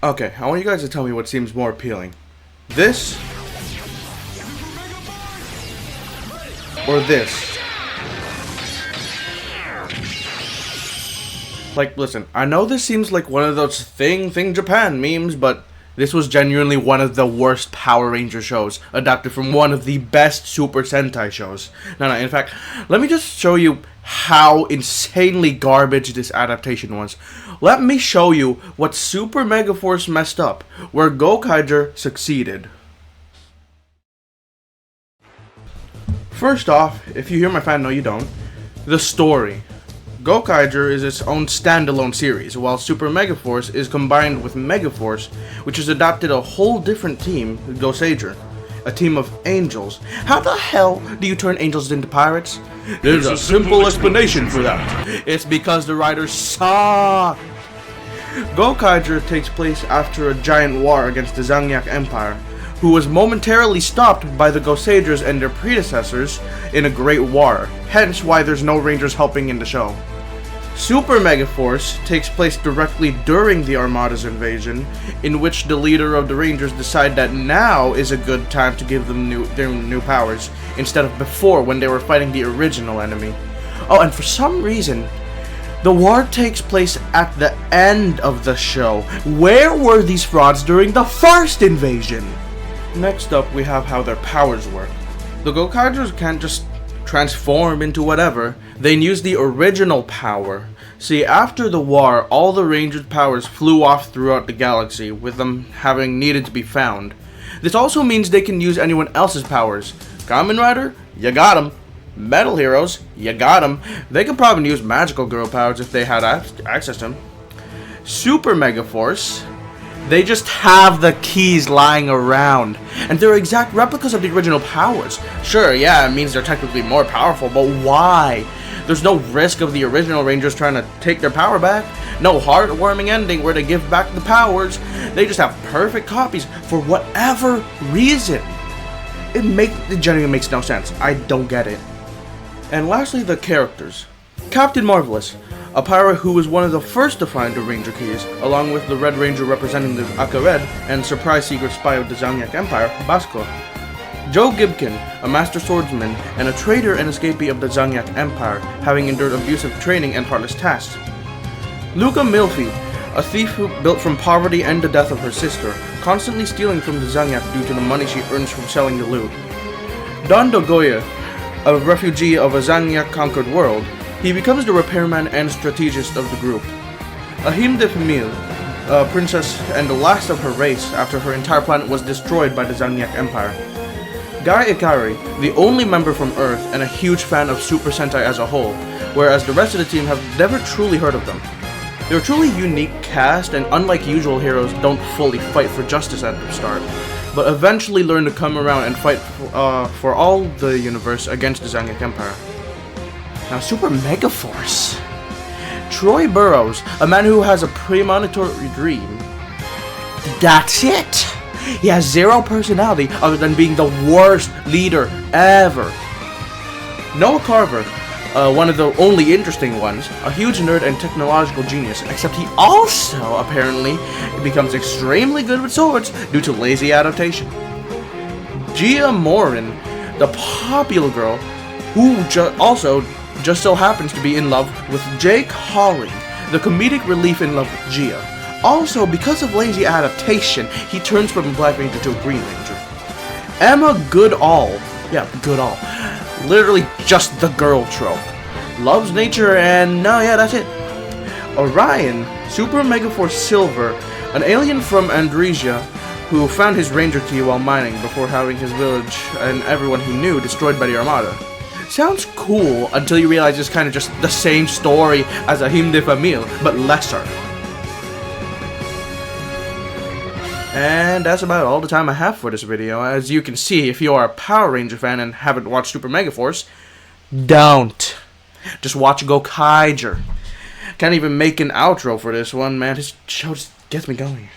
Okay, I want you guys to tell me what seems more appealing. This or this? Like, listen, I know this seems like one of those thing Japan memes, but this was genuinely one of the worst Power Ranger shows, adapted from one of the best Super Sentai shows. No, in fact, let me just show you how insanely garbage this adaptation was. Let me show you what Super Mega Force messed up, where Gokaiger succeeded. First off, if you hear my fan, no you don't, the story. Gokaiger is its own standalone series, while Super Mega Force is combined with Mega Force, which has adopted a whole different team, Goseiger, a team of angels. How the hell do you turn angels into pirates? There's a simple explanation for that. It's because the writers suck. Gokaiger takes place after a giant war against the Zangyak Empire, who was momentarily stopped by the Goseigers and their predecessors in a great war, hence why there's no Rangers helping in the show. Super Mega Force takes place directly during the Armada's invasion, in which the leader of the Rangers decide that now is a good time to give them their new powers, instead of before when they were fighting the original enemy. Oh, and for some reason, the war takes place at the end of the show. Where were these frauds during the first invasion? Next up, we have how their powers work. The Gokaigers can't just transform into whatever. They use the original power. See, after the war, all the Rangers' powers flew off throughout the galaxy, with them having needed to be found. This also means they can use anyone else's powers. Kamen Rider? You got 'em. Metal Heroes? You got 'em. They could probably use magical girl powers if they had access to them. Super Mega Force? They just have the keys lying around, and they're exact replicas of the original powers. Sure, yeah, it means they're technically more powerful, but why? There's no risk of the original Rangers trying to take their power back. No heartwarming ending where they give back the powers. They just have perfect copies for whatever reason. It genuinely makes no sense. I don't get it. And lastly, the characters. Captain Marvelous, a pirate who was one of the first to find the Ranger keys, along with the Red Ranger representing the Aka Red and surprise secret spy of the Zangyak Empire, Basco. Joe Gibkin, a master swordsman and a traitor and escapee of the Zangyak Empire, having endured abusive training and heartless tasks. Luca Milfi, a thief who built from poverty and the death of her sister, constantly stealing from the Zangyak due to the money she earns from selling the loot. Don Dogoya, a refugee of a Zangyak-conquered world, he becomes the repairman and strategist of the group. Ahim de Famille, a princess and the last of her race after her entire planet was destroyed by the Zangyak Empire. Guy Ikari, the only member from Earth and a huge fan of Super Sentai as a whole, whereas the rest of the team have never truly heard of them. They're a truly unique cast, and unlike usual heroes, don't fully fight for justice at the start, but eventually learn to come around and fight for all the universe against the Zangyak Empire. Now, Super Mega Force. Troy Burrows, a man who has a premonitory dream. That's it! He has zero personality other than being the worst leader ever. Noah Carver, one of the only interesting ones, a huge nerd and technological genius, except he also, apparently, becomes extremely good with swords due to lazy adaptation. Gia Morin, the popular girl, who also just so happens to be in love with Jake Hawley, the comedic relief in love with Gia. Also, because of lazy adaptation, he turns from a Black Ranger to a Green Ranger. Emma Goodall, literally just the girl trope. Loves nature and that's it. Orion, Super Mega Force Silver, an alien from Andresia who found his Ranger key while mining before having his village and everyone he knew destroyed by the Armada. Sounds cool until you realize it's kind of just the same story as Ahim de Famille, but lesser. And that's about all the time I have for this video. As you can see, if you are a Power Ranger fan and haven't watched Super Mega Force, don't. Just watch Gokaiger. Can't even make an outro for this one, man. This show just gets me going.